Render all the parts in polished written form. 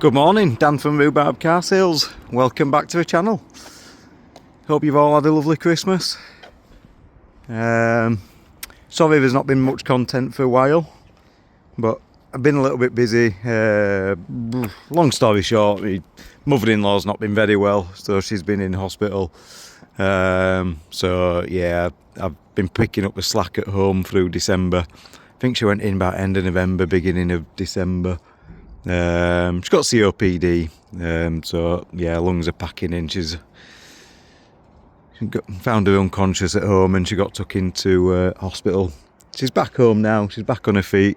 Good morning, Dan from Rhubarb Car Sales. Welcome back to the channel. Hope you've all had a lovely Christmas. Sorry there's not been much content for a while, but I've been a little bit busy. Long story short, my mother-in-law's not been very well, so she's been in hospital. So yeah, I've been picking up the slack at home through December. I think she went in about end of November, beginning of December. She's got COPD, so yeah, lungs are packing in. She found her unconscious at home and she got took into hospital. She's back home now, she's back on her feet.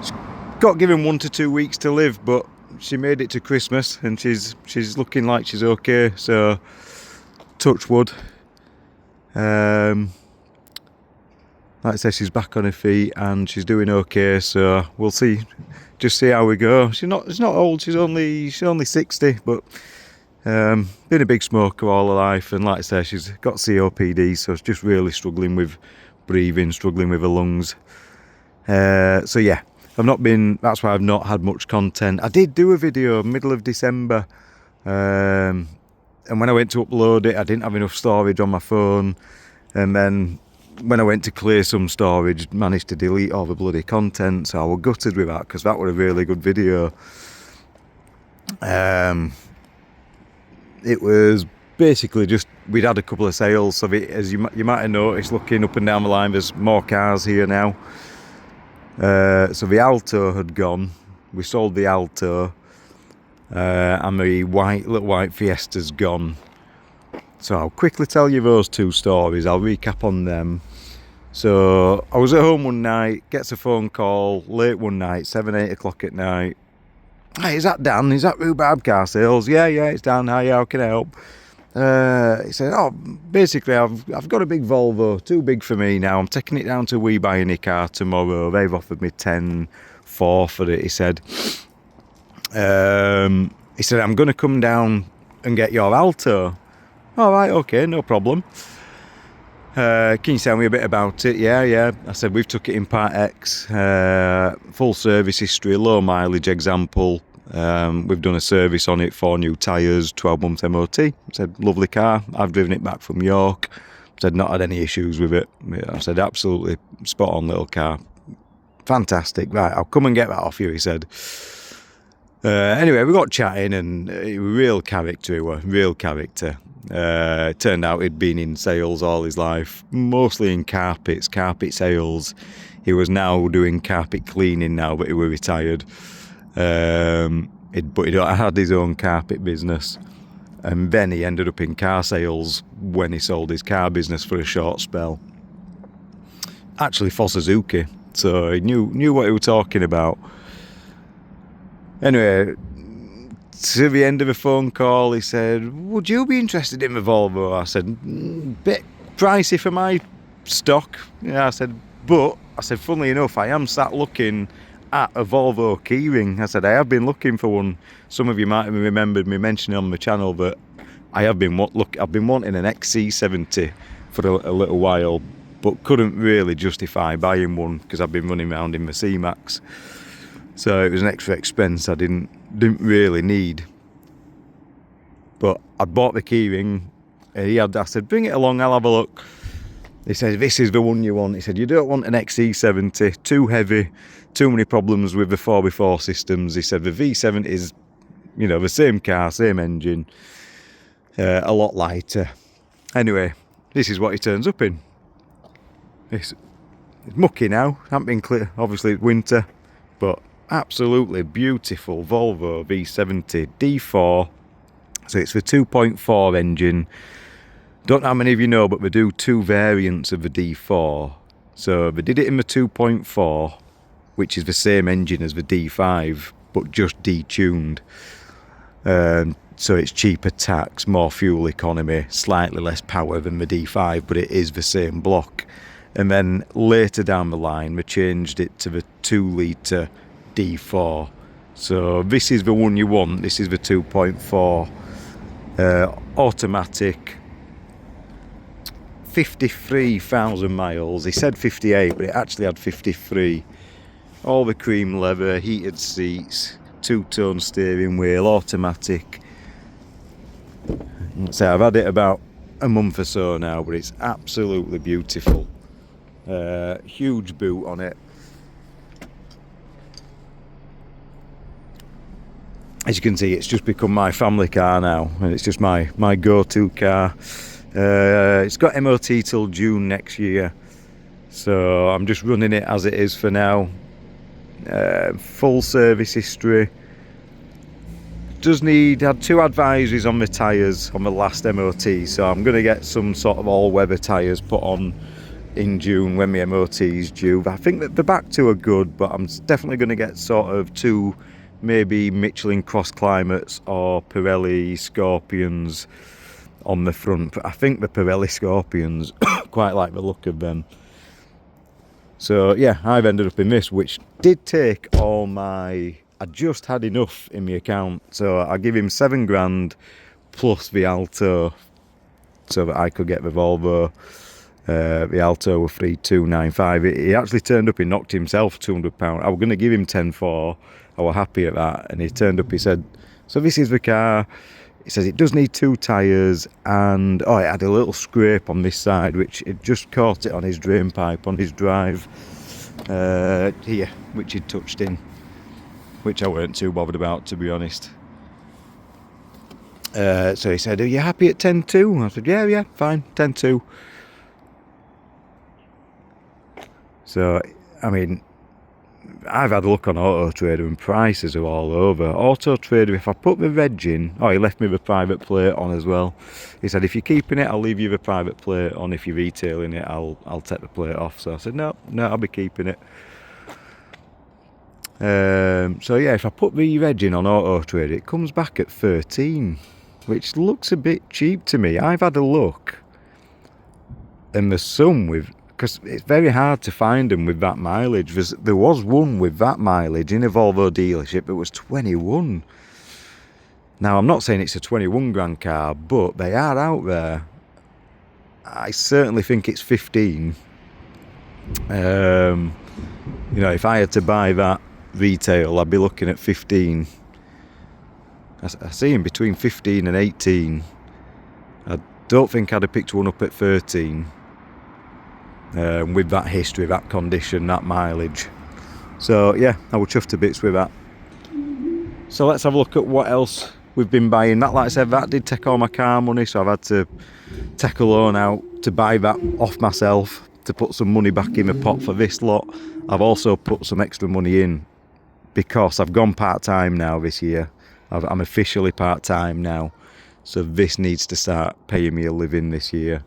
She's got given 1 to 2 weeks to live, but she made it to Christmas and she's looking like she's okay, so touch wood. Like I said, she's back on her feet and she's doing okay, so we'll see how we go. She's not old, she's only 60, but been a big smoker all her life, and like I say, she's got COPD, so she's just really struggling with breathing, struggling with her lungs. So yeah, that's why I've not had much content. I did do a video middle of December, and when I went to upload it, I didn't have enough storage on my phone, and then when I went to clear some storage, managed to delete all the bloody content, so I was gutted with that, because that was a really good video. It was basically just, we'd had a couple of sales, so as you might have noticed, looking up and down the line, there's more cars here now. So the Alto had gone, we sold the Alto, and the little white Fiesta's gone. So I'll quickly tell you those two stories, I'll recap on them. So I was at home one night, gets a phone call late one night, 7-8 o'clock at night. Hey, is that Dan? Is that Rhubarb Car Sales? Yeah, it's Dan. Hi, how can I help? He said, basically I've got a big Volvo, too big for me now. I'm taking it down to We Buy Any Car tomorrow. They've offered me 10.4 for it, he said. I'm going to come down and get your Alto. All right, okay, no problem. Can you tell me a bit about it? Yeah. I said, we've took it in Part X, full service history, low mileage example. We've done a service on it, 4 new tyres, 12-month MOT. I said, lovely car. I've driven it back from York. I said, not had any issues with it. I said, absolutely spot on little car. Fantastic. Right, I'll come and get that off you, he said. Anyway, we got chatting, and real character. Turned out he'd been in sales all his life, mostly in carpet sales. He was now doing carpet cleaning now, but he was retired. But he had his own carpet business, and then he ended up in car sales when he sold his car business for a short spell. Actually for Suzuki, so he knew what he was talking about. Anyway, to the end of the phone call, he said, would you be interested in the Volvo? I said, bit pricey for my stock. Yeah, I said, funnily enough, I am sat looking at a Volvo keyring. I said, I have been looking for one. Some of you might have remembered me mentioning on my channel that I've been wanting an XC70 for a little while, but couldn't really justify buying one because I've been running around in my C-Max. So it was an extra expense I didn't really need. But I'd bought the keyring. I said, bring it along, I'll have a look. He said, this is the one you want. He said, you don't want an XC70, too heavy, too many problems with the 4x4 systems. He said, the V70 is, the same car, same engine, a lot lighter. Anyway, this is what he turns up in. It's mucky now, hasn't been clear. Obviously it's winter, but absolutely beautiful Volvo V70 D4. So it's the 2.4 engine. Don't know how many of you know, but they do 2 variants of the D4. So they did it in the 2.4, which is the same engine as the D5, but just detuned. So it's cheaper tax, more fuel economy, slightly less power than the D5, but it is the same block. And then later down the line, we changed it to the 2-litre D4. So this is the one you want. This is the 2.4 automatic, 53,000 miles. He said 58, but it actually had 53. all the cream leather, heated seats, two-tone steering wheel, automatic. So I've had it about a month or so now, but it's absolutely beautiful. Huge boot on it. As you can see, it's just become my family car now, and it's just my go-to car. It's got MOT till June next year, so I'm just running it as it is for now. Full service history. Had 2 advisories on the tyres on the last MOT, so I'm going to get some sort of all-weather tyres put on in June when my MOT is due. I think that the back 2 are good, but I'm definitely going to get sort of 2, maybe Michelin Cross Climates or Pirelli Scorpions on the front. But I think the Pirelli Scorpions, quite like the look of them. So yeah, I've ended up in this, which did take all my... I just had enough in my account, so I give him 7 grand plus the Alto, so that I could get the Volvo. The Alto were 3,295. He actually turned up, he knocked himself £200. I was going to give him 10,400. I was happy at that, and he turned up, he said, so this is the car. He says it does need 2 tyres, and it had a little scrape on this side, which it just caught it on his drain pipe on his drive here, which he'd touched in, which I weren't too bothered about, to be honest. So he said, are you happy at 10.2? I said, yeah, fine, 10.2. So, I mean, I've had a look on Auto Trader and prices are all over. Auto Trader, if I put the reg in, he left me the private plate on as well. He said, if you're keeping it, I'll leave you the private plate on. If you're retailing it, I'll take the plate off. So I said, no, I'll be keeping it. So yeah, if I put the reg in on Auto Trader, it comes back at 13, which looks a bit cheap to me. I've had a look, and there's some with, because it's very hard to find them with that mileage. There was one with that mileage in a Volvo dealership that was 21. Now, I'm not saying it's a 21 grand car, but they are out there. I certainly think it's 15. If I had to buy that retail, I'd be looking at 15. I see him between 15 and 18. I don't think I'd have picked one up at 13. With that history, that condition, that mileage. So yeah, I was chuffed to bits with that. So let's have a look at what else we've been buying. That, like I said, that did take all my car money, so I've had to take a loan out to buy that off myself, to put some money back in the pot for this lot. I've also put some extra money in because I've gone part-time now this year. I'm officially part-time now, so this needs to start paying me a living this year.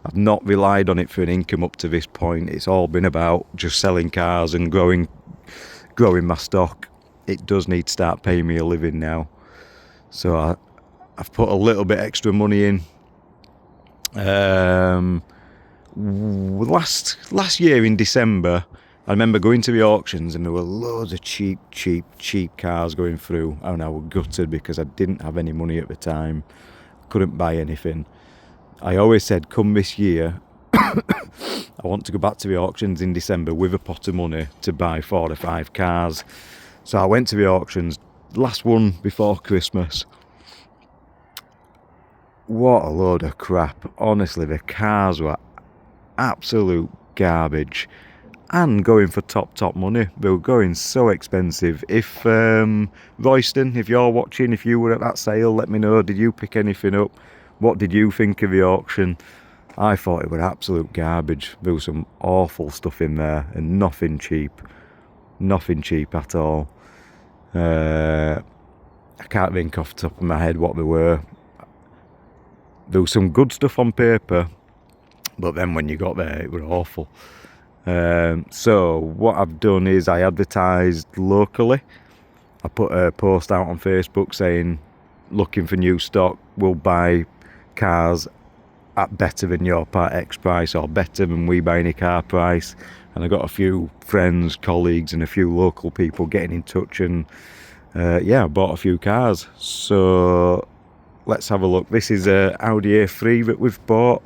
I've not relied on it for an income up to this point. It's all been about just selling cars and growing my stock. It does need to start paying me a living now. So I've put a little bit extra money in. Last year in December, I remember going to the auctions and there were loads of cheap cars going through, and I was gutted because I didn't have any money at the time. Couldn't buy anything. I always said, come this year, I want to go back to the auctions in December with a pot of money to buy 4 or 5 cars. So I went to the auctions, last one before Christmas. What a load of crap. Honestly, the cars were absolute garbage. And going for top money. They were going so expensive. If Royston, if you're watching, if you were at that sale, let me know. Did you pick anything up? What did you think of the auction? I thought it was absolute garbage. There was some awful stuff in there and nothing cheap. Nothing cheap at all. I can't think off the top of my head what they were. There was some good stuff on paper, but then when you got there, it was awful. So what I've done is I advertised locally. I put a post out on Facebook saying, looking for new stock, we'll buy cars at better than your Part X price, or better than we buy any car price. And I got a few friends, colleagues and a few local people getting in touch, and I bought a few cars. So let's have a look. This is a Audi A3 that we've bought.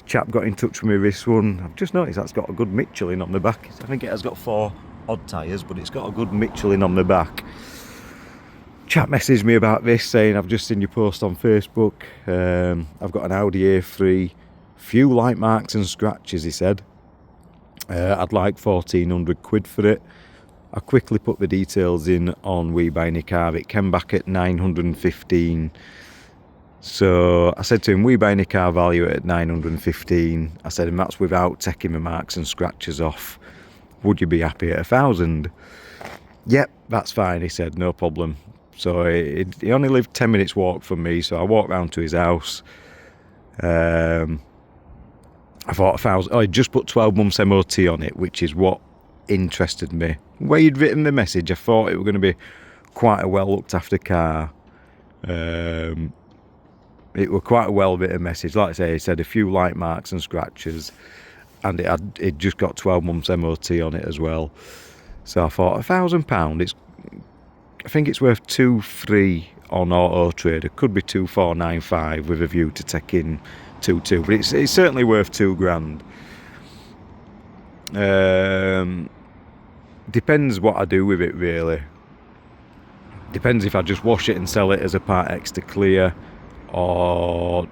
Chap got in touch with me this one. I've just noticed that's got a good Michelin on the back. I think it has got 4 odd tyres, but it's got a good Michelin on the back. Chap messaged me about this saying, I've just seen your post on Facebook. I've got an Audi A3, few light marks and scratches, he said. I'd like 1,400 quid for it. I quickly put the details in on We Buy Any Car. It came back at 915. So I said to him, We Buy Any Car value it at 915. I said, and that's without taking the marks and scratches off. Would you be happy at 1,000? Yep, that's fine, he said, no problem. So he only lived 10 minutes walk from me, so I walked round to his house. I thought 1,000. Oh, he'd just put 12 months MOT on it, which is what interested me. Where he'd written the message, I thought it was going to be quite a well looked after car. It was quite a well written message. Like I say, he said a few light marks and scratches, and it just got 12 months MOT on it as well. So I thought £1,000. I think it's worth 2,300 on Auto Trader. Could be 2,495 with a view to taking 2,200, but it's certainly worth £2,000. Depends what I do with it, really. Depends if I just wash it and sell it as a Part X to clear, or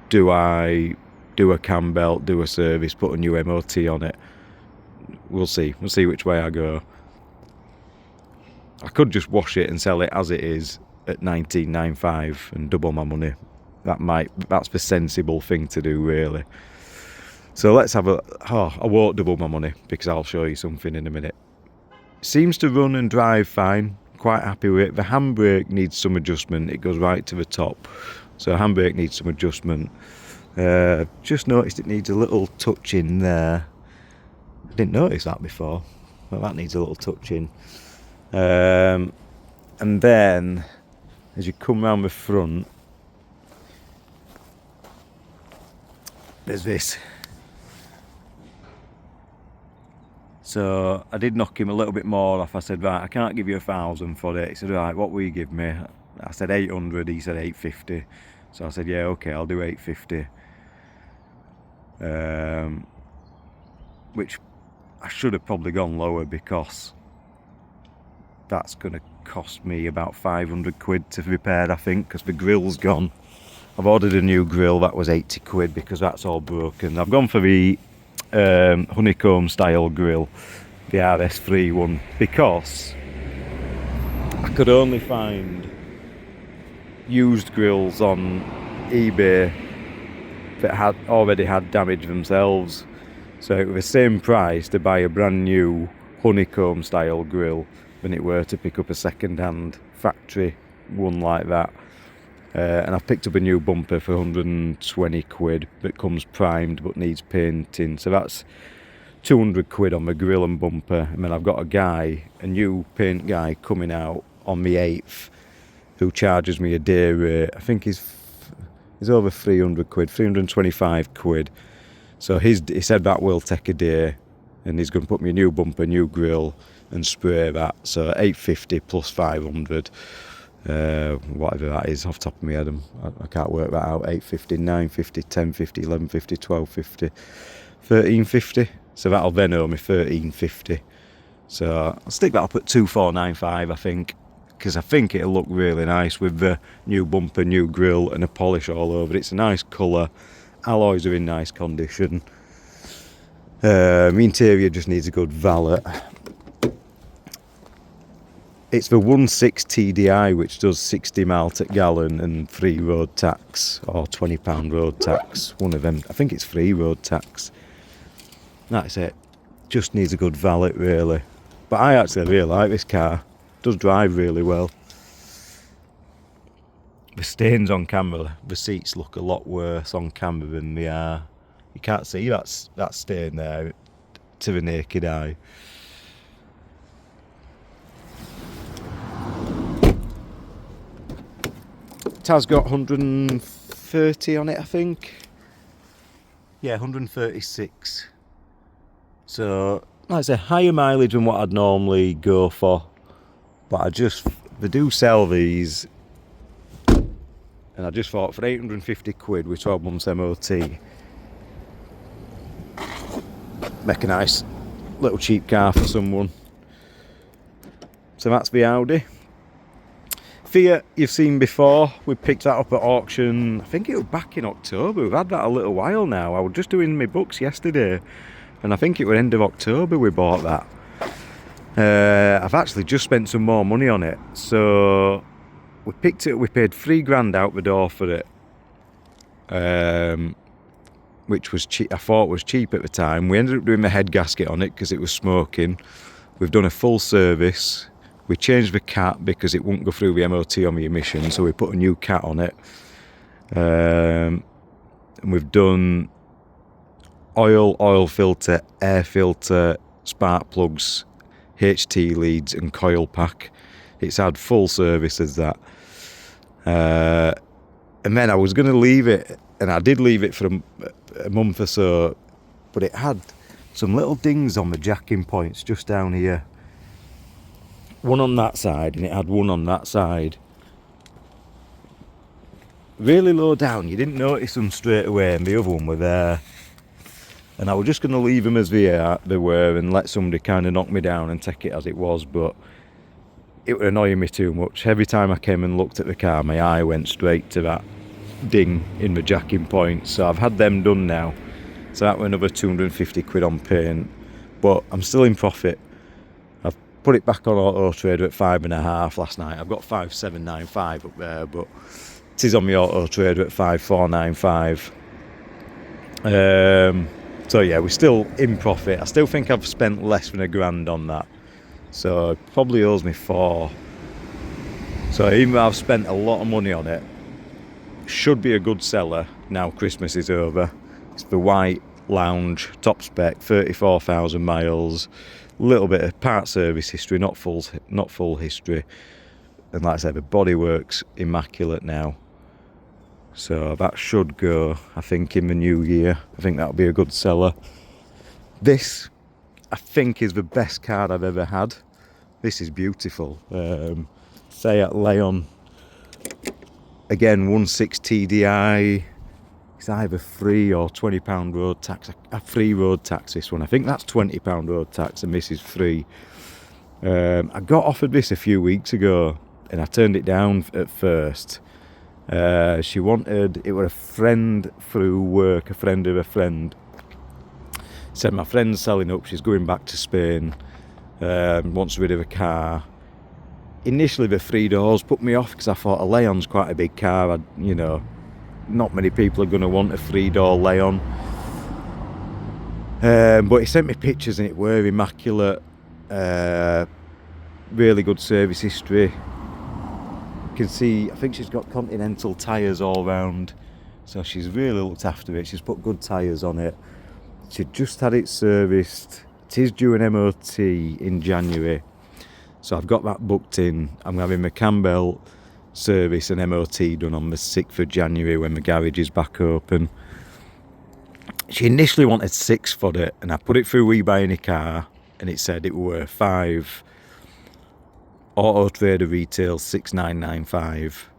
do I do a cam belt, do a service, put a new MOT on it. We'll see which way I go. I could just wash it and sell it as it is at 1995 and double my money. That's the sensible thing to do, really. So let's have I won't double my money because I'll show you something in a minute. Seems to run and drive fine, quite happy with it. The handbrake needs some adjustment, it goes right to the top. So handbrake needs some adjustment. Just noticed it needs a little touch in there. I didn't notice that before, but that needs a little touch in. And then as you come round the front, there's this. So I did knock him a little bit more off. I said, right, I can't give you 1,000 for it. He said, right, what will you give me? I said 800, he said 850. So I said, yeah, okay, I'll do 850. Which I should have probably gone lower, because that's going to cost me about 500 quid to repair, I think, because the grill's gone. I've ordered a new grill, that was 80 quid because that's all broken. I've gone for the honeycomb style grill, the RS3 one, because I could only find used grills on eBay that had already had damage themselves. So it was the same price to buy a brand new honeycomb style grill than it were to pick up a second-hand factory one like that. And I've picked up a new bumper for 120 quid that comes primed but needs painting. So that's 200 quid on the grill and bumper. And then I've got a new paint guy coming out on the 8th who charges me a day rate. I think he's over 300 quid, 325 quid. So he said that will take a day, and he's going to put me a new bumper, new grill and spray that. So 850 plus 500. Whatever that is off the top of my head, I can't work that out. 850, 950, 1050, 1150, 1250, 1350. So that'll then owe me 1350. So I'll stick that up at 2495, I think, because I think it'll look really nice with the new bumper, new grille and a polish all over. It's a nice colour, alloys are in nice condition. The interior just needs a good valet. It's the 1.6 TDI, which does 60 miles per gallon and free road tax, or £20 road tax. One of them, I think it's free road tax. That's it. Just needs a good valet, really. But I actually really like this car. It does drive really well. The stains on camera, the seats look a lot worse on camera than they are. You can't see that stain there to the naked eye. It has got 130 on it, I think. Yeah, 136. So, like I say, higher mileage than what I'd normally go for. But they do sell these. And I just thought for 850 quid with 12 months MOT, make a nice little cheap car for someone. So that's the Audi. Fiat you've seen before. We picked that up at auction, I think it was back in October. We've had that a little while now. I was just doing my books yesterday, and I think it was end of October we bought that. I've actually just spent some more money on it. So we picked it, we paid £3,000 out the door for it, which was cheap. I thought was cheap at the time. We ended up doing the head gasket on it because it was smoking. We've done a full service. We changed the cat because it wouldn't go through the MOT on the emission, so we put a new cat on it. And we've done oil filter, air filter, spark plugs, HT leads and coil pack. It's had full service as that. And then I was going to leave it, and I did leave it for a month or so, but it had some little dings on the jacking points just down here. One on that side, and it had one on that side. Really low down, you didn't notice them straight away, and the other one were there. And I was just going to leave them as they were and let somebody kind of knock me down and take it as it was, but it was annoying me too much. Every time I came and looked at the car, my eye went straight to that ding in the jacking point. So I've had them done now. So that was another 250 quid on paint, but I'm still in profit. I've put it back on Auto Trader at 5.5 last night. I've got 5,795 up there, but it is on the Auto Trader at 5,495. So yeah, we're still in profit. I still think I've spent less than £1,000 on that, so it probably owes me 4. So even though I've spent a lot of money on it, should be a good seller now Christmas is over. It's the white lounge, top spec, 34,000 miles, little bit of part service history, not full history, and like I said, the bodywork's immaculate now. So that should go, I think, in the new year. I think that'll be a good seller. This, I think, is the best car I've ever had. This is beautiful. Fiat Leon. Again, 1.6 TDI. It's either free or £20 road tax. A free road tax, this one. I think that's £20 road tax, and this is free. I got offered this a few weeks ago, and I turned it down at first. She wanted, it was a friend through work, a friend of a friend. Said my friend's selling up, she's going back to Spain, wants rid of a car. Initially the 3 doors put me off because I thought a Leon's quite a big car. Not many people are going to want a 3-door Leon. But he sent me pictures and it were immaculate. Really good service history. You can see, I think she's got Continental tyres all round, so she's really looked after it. She's put good tyres on it. She just had it serviced. It is due an MOT in January, so I've got that booked in. I'm having my Campbell service and MOT done on the 6th of January when the garage is back open. She initially wanted 6 for it, and I put it through We Buy Any Car, and it said it were 5. Auto Trader retail 6,995.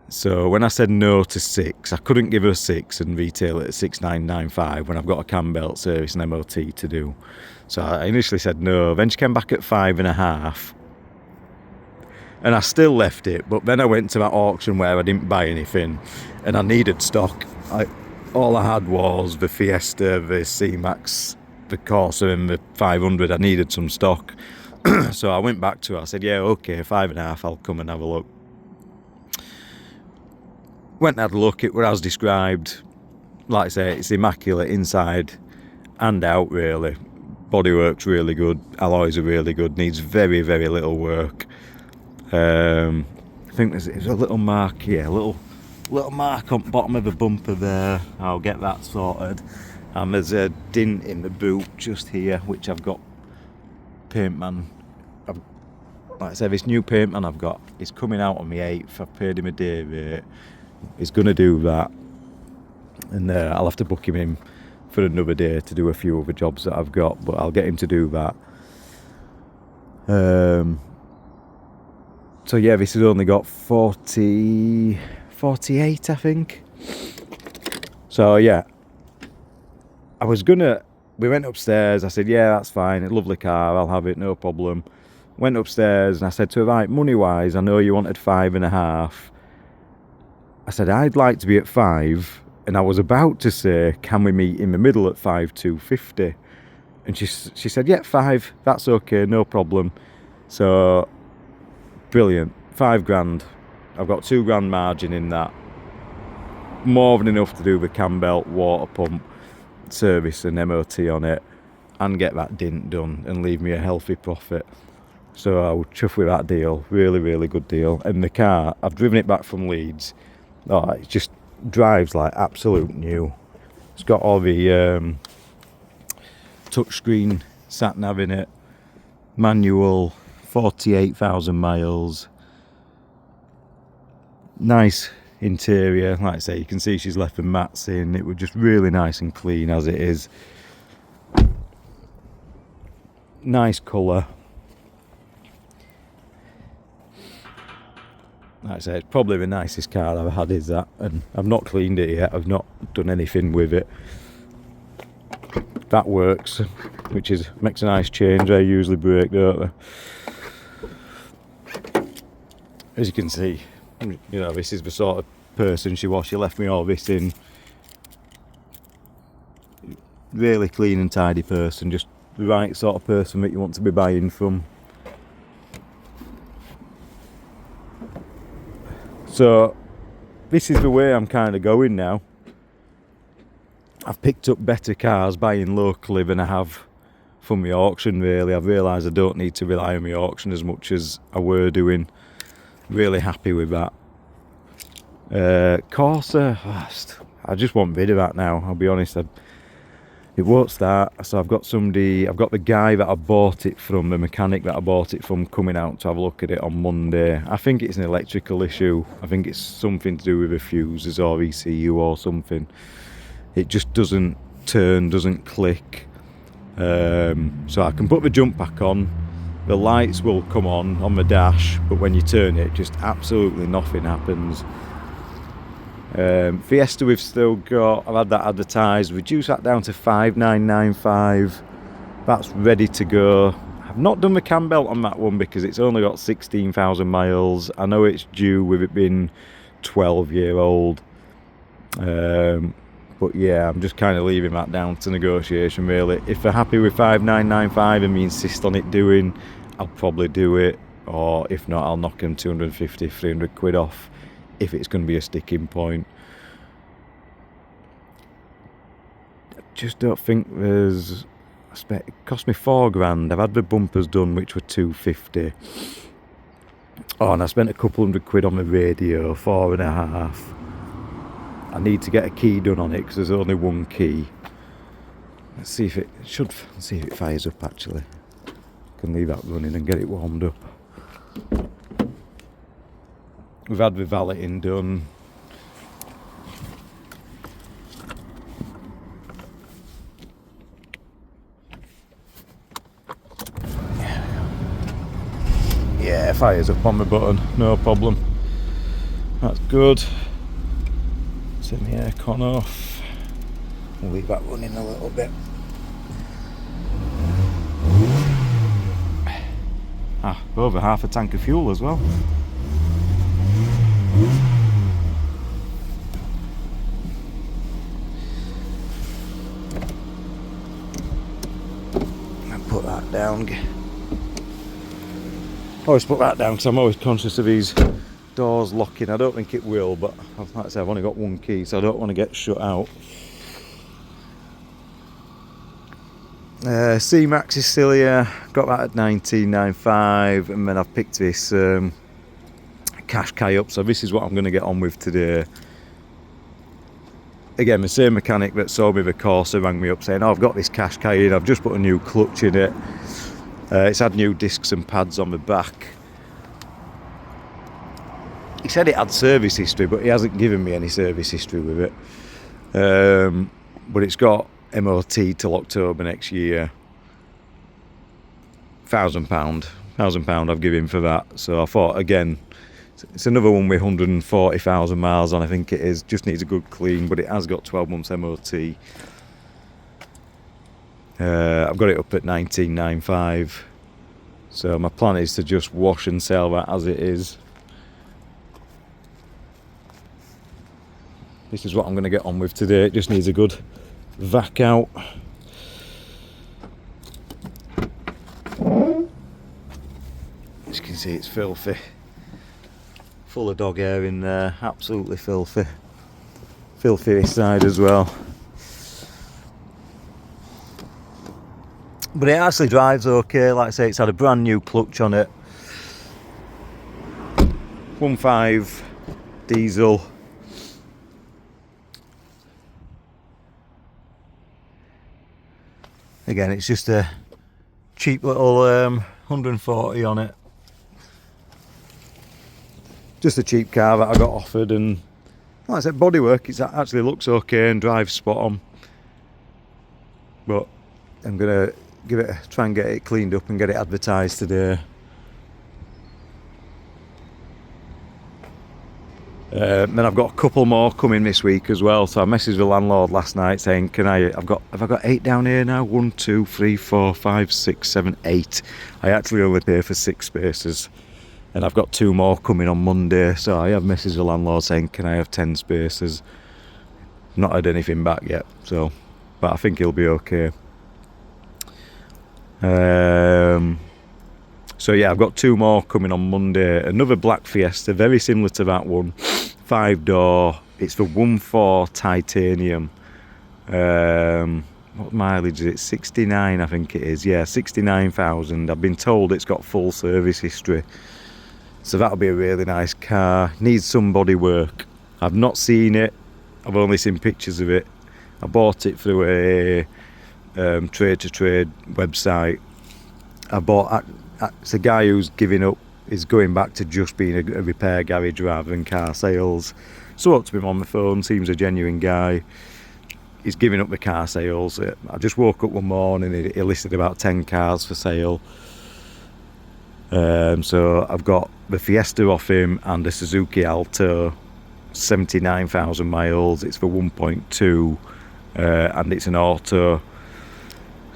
So when I said no to 6, I couldn't give her 6 and retail it at 6,995 when I've got a Campbell service and MOT to do. So I initially said no. Then she came back at 5.5, and I still left it. But then I went to that auction where I didn't buy anything, and I needed stock. All I had was the Fiesta, the C-Max, the Corsa, and the 500. I needed some stock. So I went back to her, I said, yeah, okay, 5.5, I'll come and have a look. Went and had a look, it was as described. Like I say, it's immaculate inside and out, really. Bodywork's really good, alloys are really good, needs very, very little work. I think there's a little mark here, a little mark on the bottom of the bumper there. I'll get that sorted. And there's a dint in the boot just here, which I've got paintman. Like I said, this new paintman I've got is coming out on the 8th. I've paid him a day rate. He's going to do that, and I'll have to book him in for another day to do a few other jobs that I've got, but I'll get him to do that. So yeah, this has only got 48, I think. So yeah, I was gonna we went upstairs. I said, yeah, that's fine. A lovely car. I'll have it. No problem. Went upstairs and I said to her, right, money-wise, I know you wanted 5.5. I said, I'd like to be at 5. And I was about to say, can we meet in the middle at 5,250? And she said, yeah, 5. That's okay. No problem. So, brilliant. 5 grand. I've got 2 grand margin in that. More than enough to do the cam belt, water pump, service and MOT on it, and get that dint done and leave me a healthy profit. So I would chuff with that deal. Really, really good deal. And the car, I've driven it back from Leeds. Oh, it just drives like absolute new. It's got all the touchscreen sat nav in it, manual, 48,000 miles. Nice interior, like I say, you can see she's left the mats in. It was just really nice and clean as it is. Nice colour. Like I say, it's probably the nicest car I've had, is that, and I've not cleaned it yet. I've not done anything with it. That works, which makes a nice change. They usually break, don't they? As you can see, you know, this is the sort of person she was. She left me all this in. Really clean and tidy person, just the right sort of person that you want to be buying from. So this is the way I'm kind of going now. I've picked up better cars buying locally than I have from the auction, really. I've realised I don't need to rely on the auction as much as I were doing. Really happy with that. Corsa, I just want rid of that now, I'll be honest. It won't start, so I've got the guy that I bought it from, the mechanic that I bought it from, coming out to have a look at it on Monday. I think it's an electrical issue. I think it's something to do with the fuses or ECU or something. It just doesn't turn, doesn't click. So I can put the jump pack on, the lights will come on the dash, but when you turn it, just absolutely nothing happens. Fiesta we've still got, I've had that advertised, reduce that down to 5,995. That's ready to go. I've not done the cam belt on that one because it's only got 16,000 miles. I know it's due with it being 12-year-old. But yeah, I'm just kind of leaving that down to negotiation, really. If they're happy with 5,995 and me insist on it doing, I'll probably do it. Or if not, I'll knock them 250, 300 quid off if it's going to be a sticking point. I just don't think there's... It cost me 4 grand. I've had the bumpers done, which were 250. Oh, and I spent a couple hundred quid on the radio, 4.5. I need to get a key done on it because there's only one key. Let's see if it fires up. Actually, I can leave that running and get it warmed up. We've had the valeting done. Yeah, fires up on the button, no problem. That's good. Turn the aircon off. We'll leave that running a little bit. Over half a tank of fuel as well. I'll put that down. I always put that down because I'm always conscious of these doors locking. I don't think it will, but like I say, I've only got one key, so I don't want to get shut out. C-Max is still here. Got that at 1995, and then I've picked this Qashqai up, so this is what I'm going to get on with today. Again, the same mechanic that sold me the Corsa rang me up saying, oh, I've got this Qashqai in, I've just put a new clutch in it. It's had new discs and pads on the back. He said it had service history, but he hasn't given me any service history with it. But it's got MOT till October next year. £1,000 I've given for that. So I thought, again, it's another one with 140,000 miles on, I think it is. Just needs a good clean, but it has got 12 months MOT. I've got it up at 1995, so my plan is to just wash and sell that as it is. This is what I'm going to get on with today. It just needs a good vac out. As you can see, it's filthy, full of dog hair in there, absolutely filthy. Filthy this side as well. But it actually drives okay. Like I say, it's had a brand new clutch on it. 1.5 diesel. Again, it's just a cheap little 140 on it. Just a cheap car that I got offered, and like I said, bodywork, it actually looks okay and drives spot on. But I'm gonna try and get it cleaned up and get it advertised today. Then I've got a couple more coming this week as well. So I messaged the landlord last night saying, have I got 8 down here now? 1, 2, 3, 4, 5, 6, 7, 8. I actually only pay for 6 spaces. And I've got 2 more coming on Monday. So I have messaged the landlord saying, can I have 10 spaces? Not had anything back yet. So, but I think he'll be okay. So yeah, I've got 2 more coming on Monday. Another black Fiesta, very similar to that one. 5-door. It's the 1.4 titanium. What mileage is it? 69, I think it is. Yeah, 69,000. I've been told it's got full service history. So that'll be a really nice car. Needs some body work. I've not seen it. I've only seen pictures of it. I bought it through a trade to trade website. It's a guy who's giving up, is going back to just being a repair garage rather than car sales. Spoke to him on the phone, seems a genuine guy. He's giving up the car sales. I just woke up one morning, he listed about 10 cars for sale. So I've got the Fiesta off him and the Suzuki Alto, 79,000 miles. It's for 1.2 and it's an auto.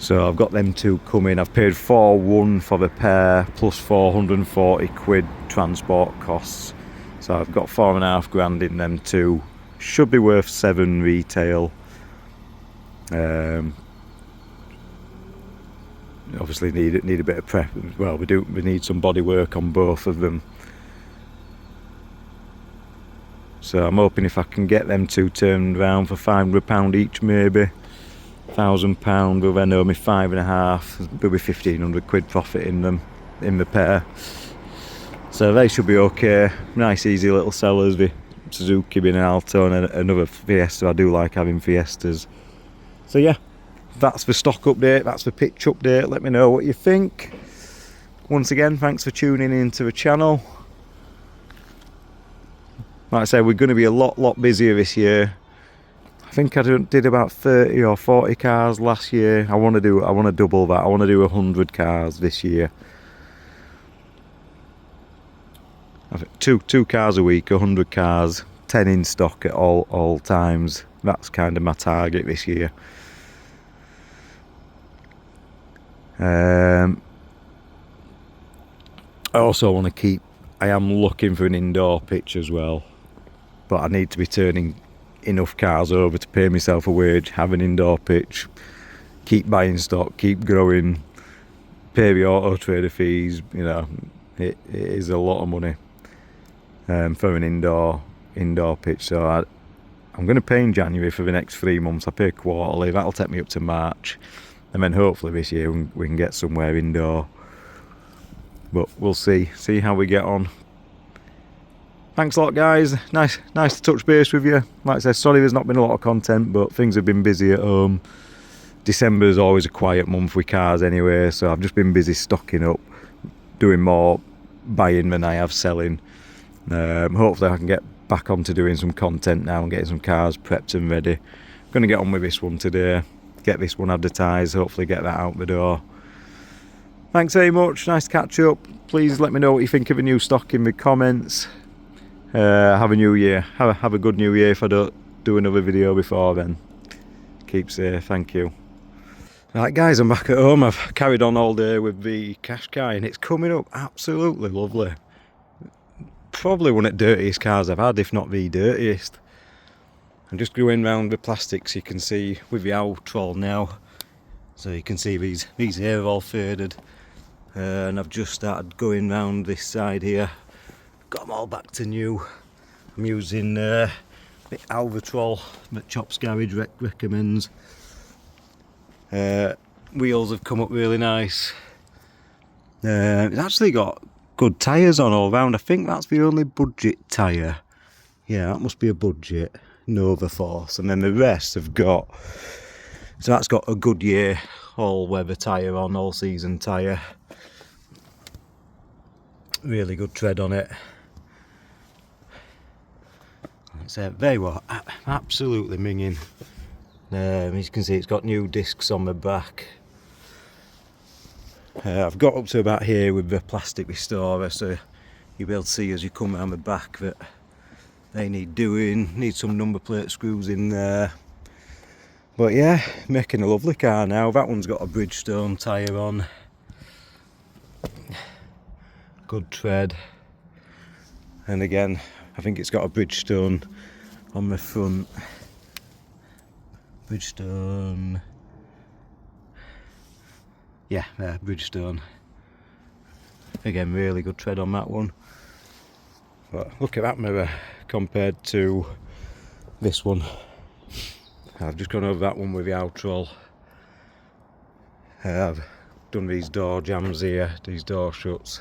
So I've got them 2 coming. I've paid 4,1 for the pair plus 440 quid transport costs. So I've got 4.5 grand in them 2. Should be worth 7 retail. Obviously need a bit of prep. Well, we need some body work on both of them. So I'm hoping if I can get them 2 turned around for £500 each, maybe £1,000, will then owe me 5.5. There'll be 1,500 quid profit in them, in the pair. So they should be okay. Nice easy little sellers. The Suzuki being an Alto and another Fiesta. I do like having Fiestas. So yeah, that's the stock update, that's the pitch update. Let me know what you think. Once again, thanks for tuning into the channel. Like I said, we're going to be a lot busier this year. I think I did about 30 or 40 cars last year. I want to double that. I want to do 100 cars this year. I think two cars a week, 100 cars, 10 in stock at all times. That's kind of my target this year. I also want to keep, I am looking for an indoor pitch as well, but I need to be turning enough cars over to pay myself a wage, have an indoor pitch, keep buying stock, keep growing, pay the auto trader fees. You know, it is a lot of money for an indoor pitch. So I'm going to pay in January for the next 3 months. I pay quarterly. That'll take me up to March. And then hopefully this year we can get somewhere indoor. But we'll see how we get on. Thanks a lot, guys. Nice to touch base with you. Like I said, sorry there's not been a lot of content, but things have been busy at home. December is always a quiet month with cars anyway, so I've just been busy stocking up, doing more buying than I have selling. Hopefully I can get back onto doing some content now and getting some cars prepped and ready. I'm going to get on with this one today. Get this one advertised, hopefully get that out the door. Thanks very much, nice to catch up. Please let me know what you think of the new stock in the comments. Have a new year, have a good new year if I don't do another video before then. Keep safe, thank you. Right guys, I'm back at home. I've carried on all day with the Qashqai and it's coming up absolutely lovely. Probably one of the dirtiest cars I've had, if not the dirtiest. I'm just going round the plastics you can see with the A3 now. So you can see these here are all faded. And I've just started going round this side here. Got them all back to new. I'm using the A3 that Chops Garage recommends. Wheels have come up really nice. It's actually got good tyres on all round. I think that's the only budget tyre. Yeah, that must be a budget Nova Force. And then the rest have got, so that's got a Goodyear all weather tyre on, all season tyre. Really good tread on it. It's very well, absolutely minging. As you can see, it's got new discs on the back. I've got up to about here with the plastic restorer, so you'll be able to see as you come around the back that they need doing. Need some number plate screws in there. But yeah, making a lovely car now. That one's got a Bridgestone tyre on. Good tread. And again, I think it's got a Bridgestone on the front. Bridgestone. Yeah, Bridgestone. Again, really good tread on that one. But look at that mirror compared to this one. I've just gone over that one with the A3. I've done these door jams here, these door shuts.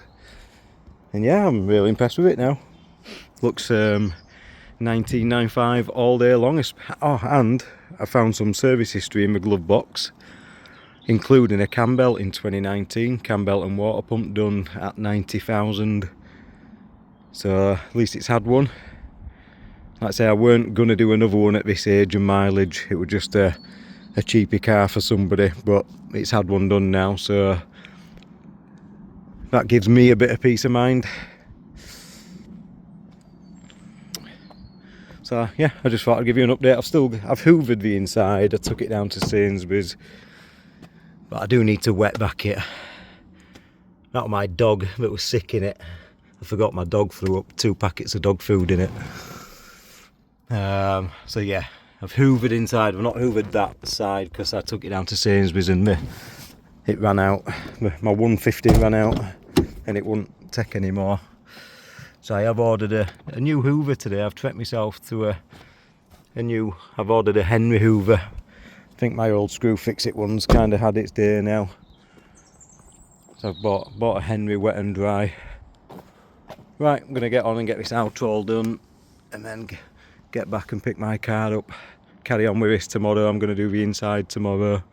And yeah, I'm really impressed with it now. Looks 1995 all day long. Oh, and I found some service history in my glove box, including a cam belt in 2019, cam belt and water pump done at 90,000. So at least it's had one. Like I say, I weren't going to do another one at this age and mileage. It was just a cheapy car for somebody, but it's had one done now, so that gives me a bit of peace of mind. So yeah, I just thought I'd give you an update. I've hoovered the inside. I took it down to Sainsbury's, but I do need to wet back it. Not my dog that was sick in it. I forgot my dog threw up 2 packets of dog food in it. So yeah, I've hoovered inside. I've not hoovered that side because I took it down to Sainsbury's and it ran out. My 150 ran out and it wouldn't take any more. So I have ordered a new hoover today. I've treated myself to I've ordered a Henry hoover. I think my old screw fix-it one's kind of had its day now. So I've bought a Henry wet and dry. Right, I'm going to get on and get this A3 done and then get back and pick my car up. Carry on with this tomorrow. I'm going to do the inside tomorrow.